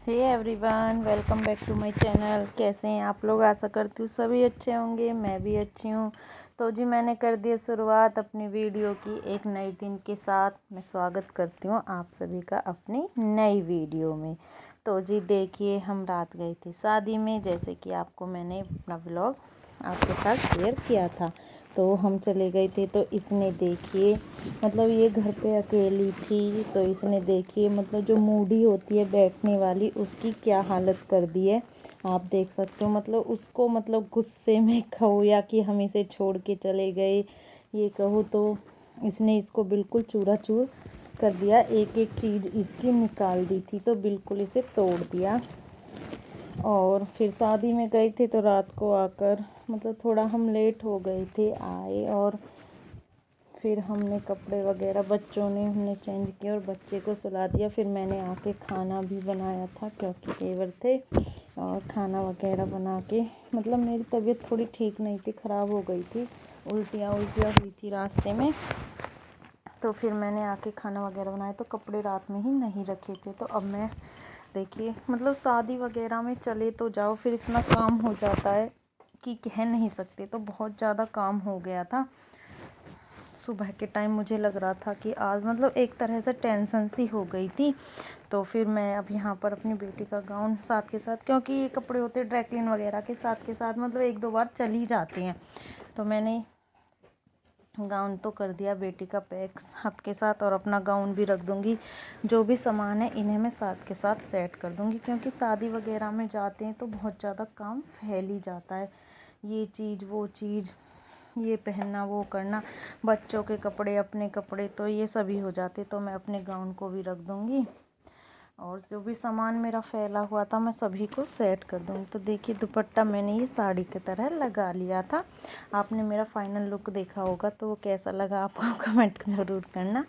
Hey everyone, welcome back to my channel. कैसे हैं आप लोग? आशा करती हूँ सभी अच्छे होंगे, मैं भी अच्छी हूँ। तो जी मैंने कर दी शुरुआत अपनी वीडियो की एक नए दिन के साथ। मैं स्वागत करती हूँ आप सभी का अपनी नई वीडियो में। तो जी देखिए, हम रात गए थे शादी में, जैसे कि आपको मैंने अपना व्लॉग आपके साथ शेयर किया था। तो हम चले गए थे, तो इसने देखिए मतलब ये घर पे अकेली थी, तो इसने देखिए मतलब जो मूडी होती है बैठने वाली, उसकी क्या हालत कर दी है आप देख सकते हो। मतलब उसको मतलब गुस्से में कहो या कि हम इसे छोड़ के चले गए ये कहो, तो इसने इसको बिल्कुल चूराचूर कर दिया। एक एक चीज़ इसकी निकाल दी थी, तो बिल्कुल इसे तोड़ दिया। और फिर शादी में गए थे, तो रात को आकर मतलब थोड़ा हम लेट हो गए थे आए, और फिर हमने कपड़े वगैरह बच्चों ने हमने चेंज किया और बच्चे को सुला दिया। फिर मैंने आके खाना भी बनाया था क्योंकि देवर थे, और खाना वगैरह बना के मतलब मेरी तबीयत थोड़ी ठीक नहीं थी, ख़राब हो गई थी, उल्टियाँ हुई थी रास्ते में। तो फिर मैंने आके खाना वगैरह बनाया, तो कपड़े रात में ही नहीं रखे थे। तो अब मैं देखिए मतलब शादी वगैरह में चले तो जाओ, फिर इतना काम हो जाता है कि कह नहीं सकते। तो बहुत ज़्यादा काम हो गया था। सुबह के टाइम मुझे लग रहा था कि आज मतलब एक तरह से टेंशन सी हो गई थी। तो फिर मैं अब यहाँ पर अपनी बेटी का गाउन साथ के साथ, क्योंकि ये कपड़े होते हैं ड्राई क्लीन वगैरह के साथ मतलब एक दो बार चल ही जाते हैं, तो मैंने गाउन तो कर दिया बेटी का पैक साथ के साथ, और अपना गाउन भी रख दूँगी। जो भी सामान है इन्हें मैं साथ के साथ सेट कर दूँगी, क्योंकि शादी वगैरह में जाते हैं तो बहुत ज़्यादा काम फैल ही जाता है। ये चीज़ वो चीज़, ये पहनना वो करना, बच्चों के कपड़े अपने कपड़े, तो ये सभी हो जाते। तो मैं अपने गाउन को भी रख दूँगी, और जो भी सामान मेरा फैला हुआ था मैं सभी को सेट कर दूँगी। तो देखिए दुपट्टा मैंने ये साड़ी की तरह लगा लिया था। आपने मेरा फाइनल लुक देखा होगा, तो वो कैसा लगा आपको कमेंट ज़रूर करना,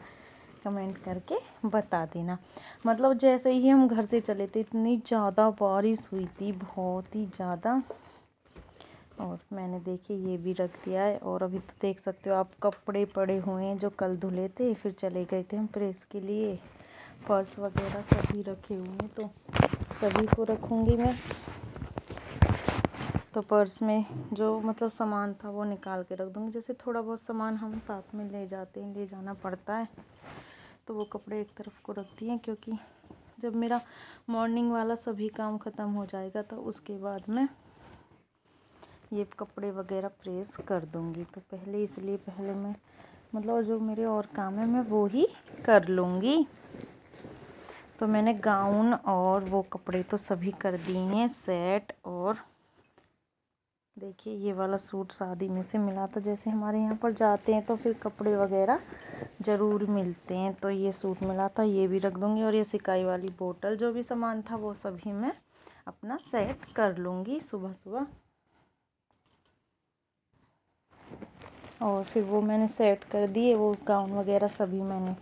कमेंट करके बता देना। मतलब जैसे ही हम घर से चले थे इतनी ज़्यादा बारिश हुई थी, बहुत ही ज़्यादा। और मैंने देखिए ये भी रख दिया है, और अभी तो देख सकते हो आप कपड़े पड़े हुए हैं जो कल धुले थे, फिर चले गए थे हम प्रेस के लिए। पर्स वगैरह सभी रखे हुए हैं, तो सभी को रखूँगी मैं। तो पर्स में जो मतलब सामान था वो निकाल के रख दूँगी। जैसे थोड़ा बहुत सामान हम साथ में ले जाते हैं, ले जाना पड़ता है, तो वो कपड़े एक तरफ को रख दिए, क्योंकि जब मेरा मॉर्निंग वाला सभी काम ख़त्म हो जाएगा तो उसके बाद मैं ये कपड़े वगैरह प्रेस कर दूँगी। तो पहले इसलिए पहले मैं मतलब जो मेरे और काम है मैं वो ही कर लूँगी। तो मैंने गाउन और वो कपड़े तो सभी कर दिए हैं सेट। और देखिए ये वाला सूट शादी में से मिला था, जैसे हमारे यहाँ पर जाते हैं तो फिर कपड़े वगैरह ज़रूर मिलते हैं, तो ये सूट मिला था, ये भी रख दूँगी। और ये सिकाई वाली बोतल, जो भी सामान था वो सभी मैं अपना सेट कर लूँगी सुबह सुबह। और फिर वो मैंने सेट कर दिए, वो गाउन वगैरह सभी मैंने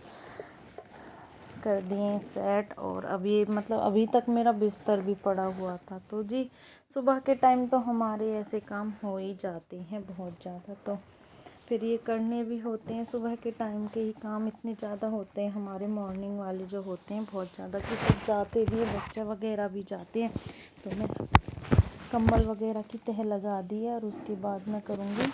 कर दिए सेट। और अभी मतलब अभी तक मेरा बिस्तर भी पड़ा हुआ था। तो जी सुबह के टाइम तो हमारे ऐसे काम हो ही जाते हैं बहुत ज़्यादा, तो फिर ये करने भी होते हैं। सुबह के टाइम के ही काम इतने ज़्यादा होते हैं हमारे, मॉर्निंग वाले जो होते हैं बहुत ज़्यादा, कि सब जाते भी हैं, बच्चा वगैरह भी जाते हैं। तो मैं कंबल वगैरह की तह लगा दी है, और उसके बाद मैं करूँगी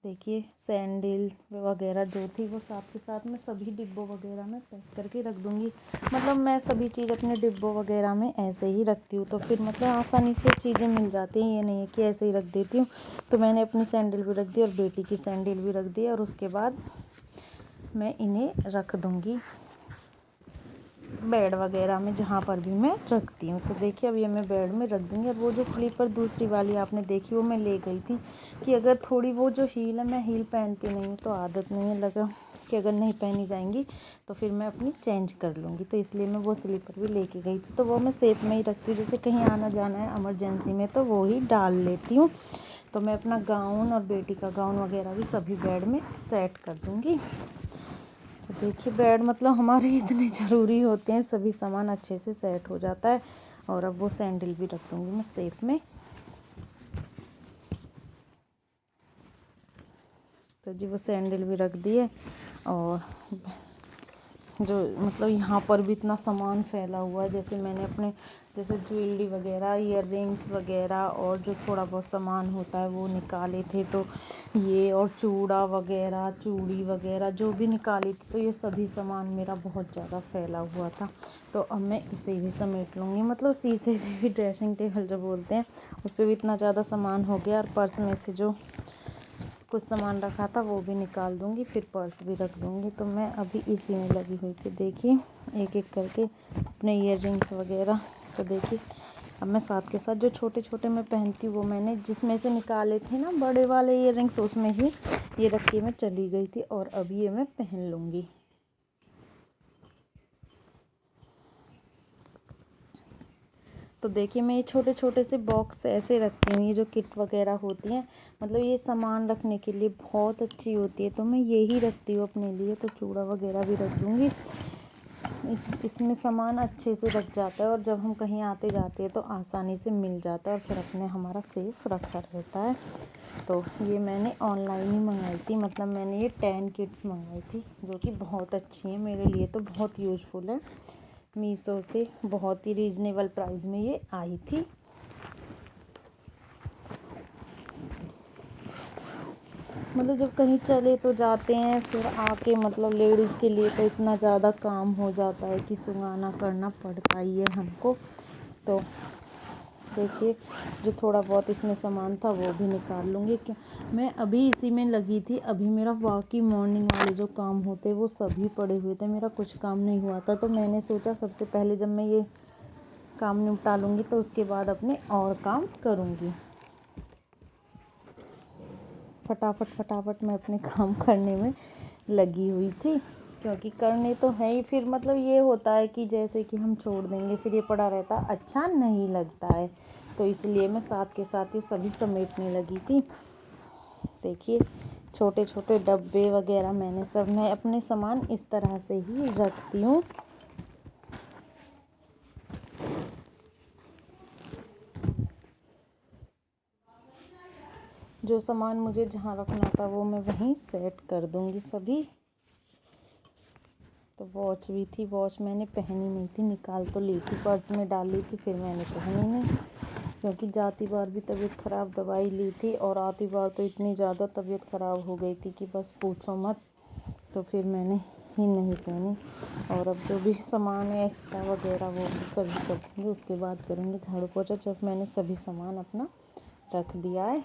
देखिए सैंडल वगैरह जो थी वो साथ के साथ में सभी डिब्बों वगैरह में पैक करके रख दूँगी। मतलब मैं सभी चीज़ अपने डिब्बों वगैरह में ऐसे ही रखती हूँ, तो फिर मतलब आसानी से चीज़ें मिल जाती हैं, ये नहीं है कि ऐसे ही रख देती हूँ। तो मैंने अपनी सैंडल भी रख दी और बेटी की सैंडल भी रख दी, और उसके बाद मैं इन्हें रख दूँगी बेड वगैरह में, जहाँ पर भी मैं रखती हूँ। तो देखिए अब ये मैं बेड में रख दूँगी। और वो जो स्लीपर दूसरी वाली आपने देखी वो मैं ले गई थी, कि अगर थोड़ी वो जो हील है, मैं हील पहनती नहीं हूँ, तो आदत नहीं है, लगा कि अगर नहीं पहनी जाएंगी तो फिर मैं अपनी चेंज कर लूँगी, तो इसलिए मैं वो स्लीपर भी लेके गई थी। तो वो मैं सेफ में ही रखती हूँ, जैसे कहीं आना जाना है इमरजेंसी में तो वो ही डाल लेती हूँ। तो मैं अपना गाउन और बेटी का गाउन वगैरह भी सभी बेड में सेट कर दूँगी। तो देखिए बेड मतलब हमारे इतने ज़रूरी होते हैं, सभी सामान अच्छे से सेट हो जाता है। और अब वो सैंडल भी रख दूँगी मैं सेफ में। तो जी वो सैंडल भी रख दिए, और जो मतलब यहाँ पर भी इतना सामान फैला हुआ है। जैसे मैंने अपने जैसे ज्वेलरी वगैरह, ईयर रिंग्स वगैरह और जो थोड़ा बहुत सामान होता है वो निकाले थे, तो ये और चूड़ा वगैरह, चूड़ी वगैरह जो भी निकाली थी, तो ये सभी सामान मेरा बहुत ज़्यादा फैला हुआ था। तो अब मैं इसे भी समेट लूँगी। मतलब शीशे पे भी, ड्रेसिंग टेबल जो बोलते हैं, उस पर भी इतना ज़्यादा सामान हो गया। और पर्स में से जो कुछ सामान रखा था वो भी निकाल दूँगी, फिर पर्स भी रख दूँगी। तो मैं अभी इसी में लगी हुई थी। देखिए एक एक करके अपने ईयर रिंग्स वगैरह। तो देखिए अब मैं साथ के साथ जो छोटे छोटे मैं पहनती हूँ वो मैंने जिसमें से निकाले थे ना बड़े वाले ईयर रिंग्स, उसमें ही ये रख के मैं चली गई थी। और अब ये मैं पहन लूँगी। तो देखिए मैं ये छोटे छोटे से बॉक्स ऐसे रखती हूँ। ये जो किट वगैरह होती हैं, मतलब ये सामान रखने के लिए बहुत अच्छी होती है, तो मैं यही रखती हूँ अपने लिए। तो चूड़ा वगैरह भी रख दूँगी। इसमें सामान अच्छे से रख जाता है और जब हम कहीं आते जाते हैं तो आसानी से मिल जाता है और फिर अपने हमारा सेफ रखा रहता है। तो ये मैंने ऑनलाइन ही मंगाई थी। मतलब मैंने ये 10 किट्स मंगाई थी जो कि बहुत अच्छी हैं, मेरे लिए तो बहुत यूज़फुल है। मीशो से बहुत ही रीज़नेबल प्राइस में ये आई थी। मतलब जब कहीं चले तो जाते हैं, फिर आके मतलब लेडीज़ के लिए तो इतना ज़्यादा काम हो जाता है कि सुंगाना करना पड़ता ही है हमको। तो देखिए जो थोड़ा बहुत इसमें सामान था वो भी निकाल लूँगी। क्या मैं अभी इसी में लगी थी। अभी मेरा बाकी मॉर्निंग वाले जो काम होते वो सभी पड़े हुए थे, मेरा कुछ काम नहीं हुआ था। तो मैंने सोचा सबसे पहले जब मैं ये काम निपटा लूँगी तो उसके बाद अपने और काम करूँगी। फटाफट मैं अपने काम करने में लगी हुई थी, क्योंकि करने तो है ही। फिर मतलब ये होता है कि जैसे कि हम छोड़ देंगे फिर ये पड़ा रहता, अच्छा नहीं लगता है। तो इसलिए मैं साथ के साथ ये सभी समेटने लगी थी। देखिए छोटे छोटे डब्बे वगैरह मैंने सब, मैं अपने सामान इस तरह से ही रखती हूँ। जो सामान मुझे जहाँ रखना था वो मैं वहीं सेट कर दूँगी सभी। तो वॉच भी थी, वॉच मैंने पहनी नहीं थी, निकाल तो ली थी, पर्स में डाल ली थी, फिर मैंने पहनी नहीं, क्योंकि जाती बार भी तबीयत ख़राब दवाई ली थी और आती बार तो इतनी ज़्यादा तबीयत ख़राब हो गई थी कि बस पूछो मत। तो फिर मैंने ही नहीं पहनी। और अब जो भी सामान है एक्स्ट्रा वगैरह वो भी सभी कर देंगे, उसके बाद करेंगे झाड़ू पोछा, जब मैंने सभी सामान अपना रख दिया है।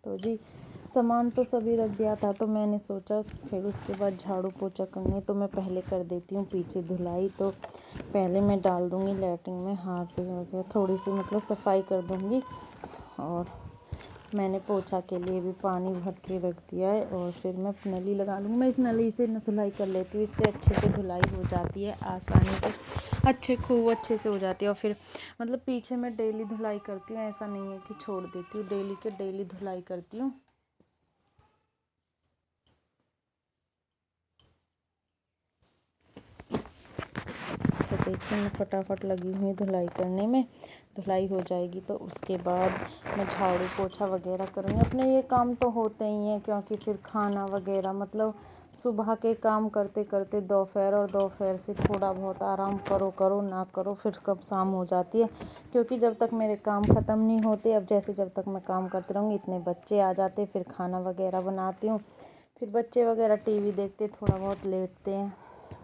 तो जी सामान तो सभी रख दिया था, तो मैंने सोचा फिर उसके बाद झाड़ू पोछा करने, तो मैं पहले कर देती हूँ पीछे धुलाई। तो पहले मैं डाल दूँगी लैट्रिन में हाथ वगैरह, थोड़ी सी मतलब सफाई कर दूँगी। और मैंने पोछा के लिए भी पानी भर के रख दिया है, और फिर मैं नली लगा लूँगी। मैं इस नली से धुलाई कर लेती हूँ, इससे अच्छे से धुलाई हो जाती है आसानी से, खूब अच्छे से हो जाती है। और फिर मतलब पीछे मैं डेली धुलाई करती हूँ, ऐसा नहीं है कि छोड़ देती हूँ, डेली के डेली धुलाई करती हूँ। तो देखिए मैं फटाफट लगी हुई धुलाई करने में। धुलाई हो जाएगी तो उसके बाद मैं झाड़ू पोछा वगैरह करूँगी। अपने ये काम तो होते ही हैं, क्योंकि फिर खाना वगैरह मतलब सुबह के काम करते करते दोपहर, और दोपहर से थोड़ा बहुत आराम करो ना करो, फिर कब शाम हो जाती है। क्योंकि जब तक मेरे काम ख़त्म नहीं होते, अब जैसे जब तक मैं काम करती रहूँगी इतने बच्चे आ जाते, फिर खाना वगैरह बनाती हूँ, फिर बच्चे वगैरह टीवी देखते, थोड़ा बहुत लेटते हैं,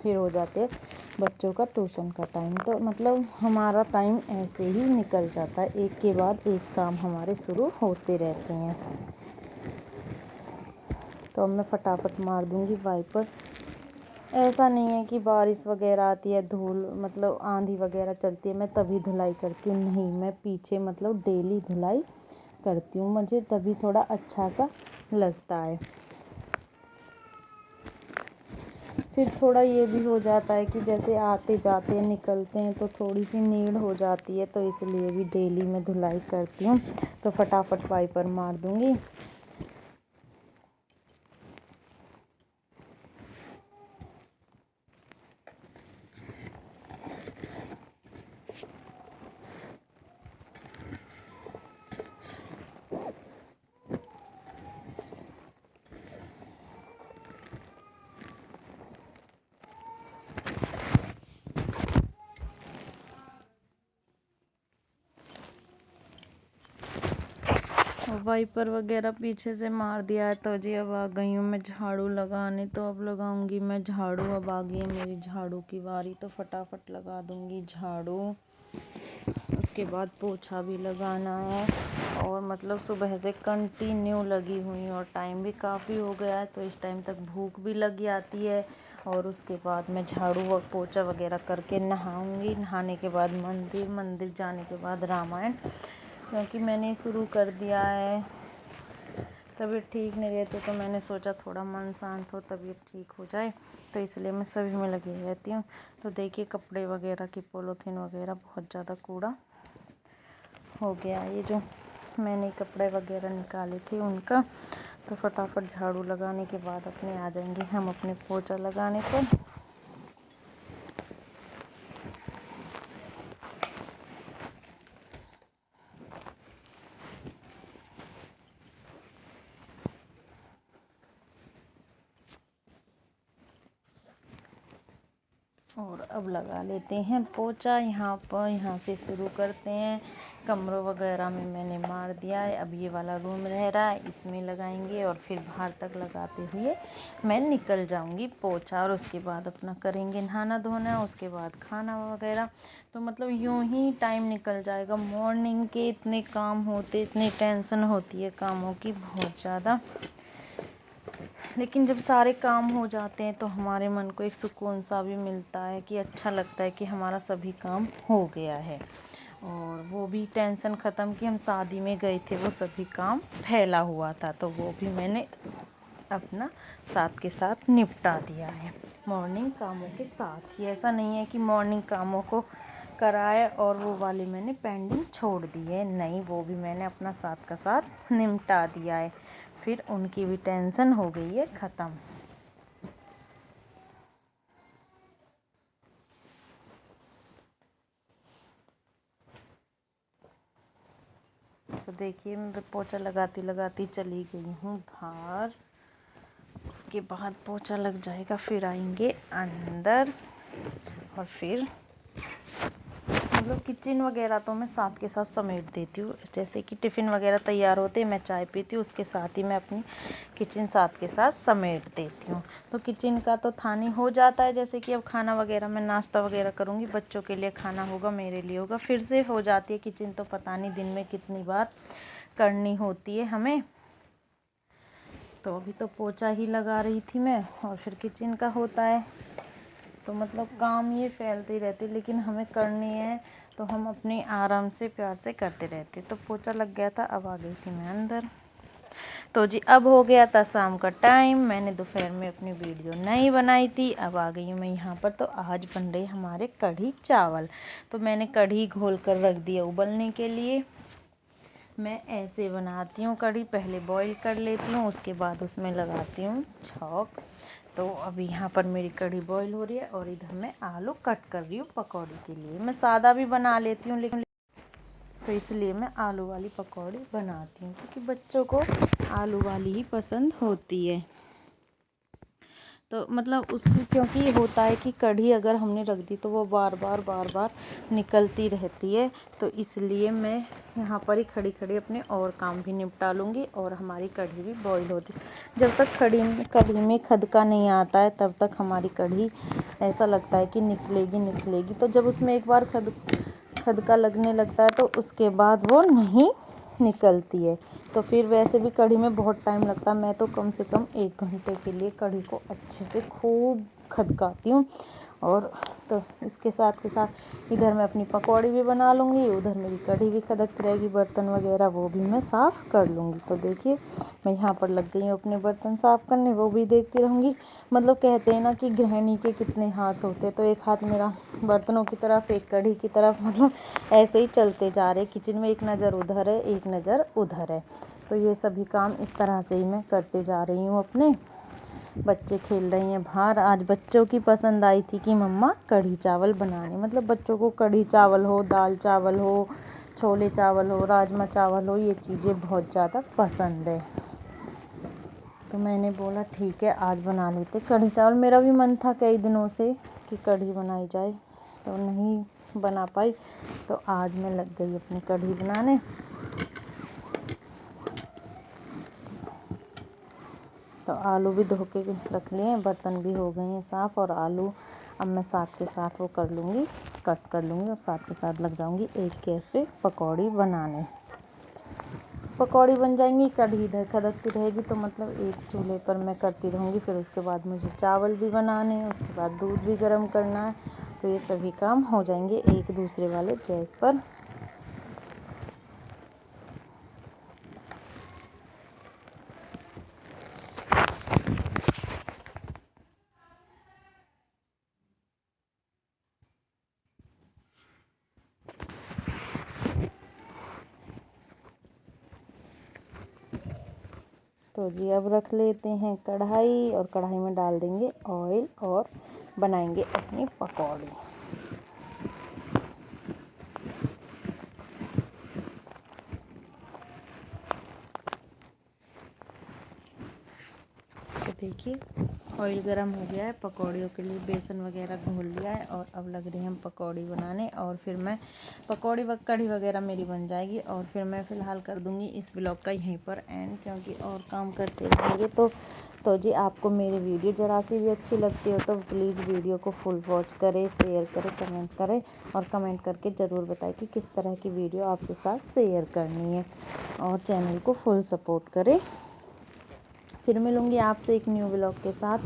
फिर हो जाते हैं बच्चों का ट्यूशन का टाइम। तो मतलब हमारा टाइम ऐसे ही निकल जाता है, एक के बाद एक काम हमारे शुरू होते रहते हैं। तो अब मैं फटाफट मार दूँगी वाइपर। ऐसा नहीं है कि बारिश वगैरह आती है, धूल मतलब आंधी वगैरह चलती है मैं तभी धुलाई करती हूँ, नहीं, मैं पीछे मतलब डेली धुलाई करती हूँ, मुझे तभी थोड़ा अच्छा सा लगता है। फिर थोड़ा ये भी हो जाता है कि जैसे आते जाते निकलते हैं तो थोड़ी सी नीड हो जाती है, तो इसलिए भी डेली मैं धुलाई करती हूँ। तो फटाफट वाइपर मार दूँगी। वाइपर वगैरह पीछे से मार दिया है। तो जी अब आ गई हूँ मैं झाड़ू लगाने। तो अब लगाऊंगी मैं झाड़ू। अब आ गई है मेरी झाड़ू की बारी, तो फटाफट लगा दूंगी झाड़ू। उसके बाद पोछा भी लगाना है। और मतलब सुबह से कंटिन्यू लगी हुई और टाइम भी काफ़ी हो गया है, तो इस टाइम तक भूख भी लग जाती है। और उसके बाद मैं झाड़ू व पोछा वगैरह करके नहाऊंगी। नहाने के बाद मंदिर जाने के बाद रामायण, क्योंकि मैंने शुरू कर दिया है। तबीयत ठीक नहीं रहती तो मैंने सोचा थोड़ा मन शांत हो, तबीयत ठीक हो जाए, तो इसलिए मैं सभी में लगी रहती हूँ। तो देखिए कपड़े वगैरह की पॉलीथीन वगैरह बहुत ज़्यादा कूड़ा हो गया। ये जो मैंने कपड़े वगैरह निकाले थे उनका, तो फटाफट झाड़ू लगाने के बाद अपने आ जाएंगे हम अपने पोछा लगाने पर। और अब लगा लेते हैं पोछा यहाँ पर। यहाँ से शुरू करते हैं। कमरों वगैरह में मैंने मार दिया है। अब ये वाला रूम रह रहा है, इसमें लगाएंगे और फिर बाहर तक लगाते हुए मैं निकल जाऊंगी पोछा। और उसके बाद अपना करेंगे नहाना धोना, उसके बाद खाना वगैरह। तो मतलब यूं ही टाइम निकल जाएगा। मॉर्निंग के इतने काम होते, इतनी टेंशन होती है कामों की बहुत ज़्यादा, लेकिन जब सारे काम हो जाते हैं तो हमारे मन को एक सुकून सा भी मिलता है कि अच्छा लगता है कि हमारा सभी काम हो गया है। और वो भी टेंशन ख़त्म कि हम शादी में गए थे, वो सभी काम फैला हुआ था, तो वो भी मैंने अपना साथ के साथ निपटा दिया है मॉर्निंग कामों के साथ ही। ऐसा नहीं है कि मॉर्निंग कामों को कराए और वो वाले मैंने पेंडिंग छोड़ दी है, नहीं, वो भी मैंने अपना साथ का साथ निपटा दिया है। फिर उनकी भी टेंशन हो गई है ख़त्म। तो देखिए मैं पोछा लगाती लगाती चली गई हूँ बाहर। उसके बाद पोछा लग जाएगा, फिर आएंगे अंदर। और फिर मतलब किचन वगैरह तो मैं साथ के साथ समेट देती हूँ। जैसे कि टिफ़िन वगैरह तैयार होते मैं चाय पीती हूँ, उसके साथ ही मैं अपनी किचन साथ के साथ समेट देती हूँ। तो किचन का तो थानी हो जाता है। जैसे कि अब खाना वगैरह मैं नाश्ता वगैरह करूँगी, बच्चों के लिए खाना होगा, मेरे लिए होगा, फिर से हो जाती है किचन। तो पता नहीं दिन में कितनी बार करनी होती है हमें। तो अभी तो पोछा ही लगा रही थी मैं, और फिर किचन का होता है। तो मतलब काम ये फैलती रहती, लेकिन हमें करनी है तो हम अपने आराम से प्यार से करते रहते। तो पोछा लग गया था, अब आ गई थी मैं अंदर। तो जी अब हो गया था शाम का टाइम। मैंने दोपहर में अपनी वीडियो नहीं बनाई थी, अब आ गई हूँ मैं यहाँ पर। तो आज बन रहे हमारे कढ़ी चावल। तो मैंने कढ़ी घोल कर रख दिया उबलने के लिए। मैं ऐसे बनाती हूँ कढ़ी, पहले बॉईल कर लेती हूँ, उसके बाद उसमें लगाती हूँ छौंक। तो अभी यहाँ पर मेरी कढ़ी बॉईल हो रही है और इधर मैं आलू कट कर रही हूँ पकौड़ी के लिए। मैं सादा भी बना लेती हूँ, लेकिन तो इसलिए मैं आलू वाली पकौड़ी बनाती हूँ, क्योंकि बच्चों को आलू वाली ही पसंद होती है। तो मतलब उसकी, क्योंकि ये होता है कि कढ़ी अगर हमने रख दी तो वो बार बार निकलती रहती है। तो इसलिए मैं यहाँ पर ही खड़ी खड़ी अपने और काम भी निपटा लूँगी और हमारी कढ़ी भी बॉईल होती। जब तक कढ़ी में खदका नहीं आता है तब तक हमारी कढ़ी ऐसा लगता है कि निकलेगी। तो जब उसमें एक बार खदका लगने लगता है तो उसके बाद वो नहीं निकलती है। तो फिर वैसे भी कढ़ी में बहुत टाइम लगता है। मैं तो कम से कम 1 घंटे के लिए कढ़ी को अच्छे से खूब खदकाती हूँ। और तो इसके साथ के साथ इधर मैं अपनी पकौड़ी भी बना लूँगी, उधर मेरी कढ़ी भी खदकती रहेगी। बर्तन वगैरह वो भी मैं साफ़ कर लूँगी। तो देखिए मैं यहाँ पर लग गई हूँ अपने बर्तन साफ़ करने, वो भी देखती रहूँगी। मतलब कहते हैं ना कि गृहिणी के कितने हाथ होते हैं, तो एक हाथ मेरा बर्तनों की तरफ, एक कढ़ी की तरफ, मतलब ऐसे ही चलते जा रहे। किचन में एक नज़र उधर है, एक नज़र उधर है। तो ये सभी काम इस तरह से ही मैं करते जा रही हूँ अपने। बच्चे खेल रही हैं बाहर। आज बच्चों की पसंद आई थी कि मम्मा कढ़ी चावल बनाने। मतलब बच्चों को कढ़ी चावल हो, दाल चावल हो, छोले चावल हो, राजमा चावल हो, ये चीज़ें बहुत ज़्यादा पसंद है। तो मैंने बोला ठीक है आज बना लेते कढ़ी चावल। मेरा भी मन था कई दिनों से कि कढ़ी बनाई जाए, तो नहीं बना पाई। तो आज मैं लग गई अपनी कढ़ी बनाने। तो आलू भी धो के रख लिए, बर्तन भी हो गए हैं साफ़, और आलू अब मैं साथ के साथ वो कर लूँगी, कट कर लूँगी और साथ के साथ लग जाऊँगी एक गैस पे पकौड़ी बनाने। पकौड़ी बन जाएंगी, कढ़ी इधर खदकती रहेगी, तो मतलब एक चूल्हे पर मैं करती रहूँगी। फिर उसके बाद मुझे चावल भी बनाने हैं, उसके बाद दूध भी गर्म करना है, तो ये सभी काम हो जाएंगे एक दूसरे वाले गैस पर। तो जी अब रख लेते हैं कढ़ाई, और कढ़ाई में डाल देंगे ऑयल और बनाएंगे अपनी पकौड़ी। तो देखिए ऑयल गरम हो गया है, पकौड़ियों के लिए बेसन वगैरह घोल लिया है, और अब लग रही है हम पकौड़ी बनाने। और फिर मैं पकौड़ी कढ़ी वगैरह मेरी बन जाएगी, और फिर मैं फ़िलहाल कर दूँगी इस ब्लॉग का यहीं पर एंड, क्योंकि और काम करते रहेंगे। तो जी आपको मेरी वीडियो ज़रा सी भी अच्छी लगती हो तो प्लीज़ वीडियो को फुल वॉच करें, शेयर करें, कमेंट करें, और कमेंट करके ज़रूर बताएं कि किस तरह की वीडियो आपके साथ शेयर करनी है, और चैनल को फुल सपोर्ट करें। फिर मिलूँगी आपसे एक न्यू व्लॉग के साथ।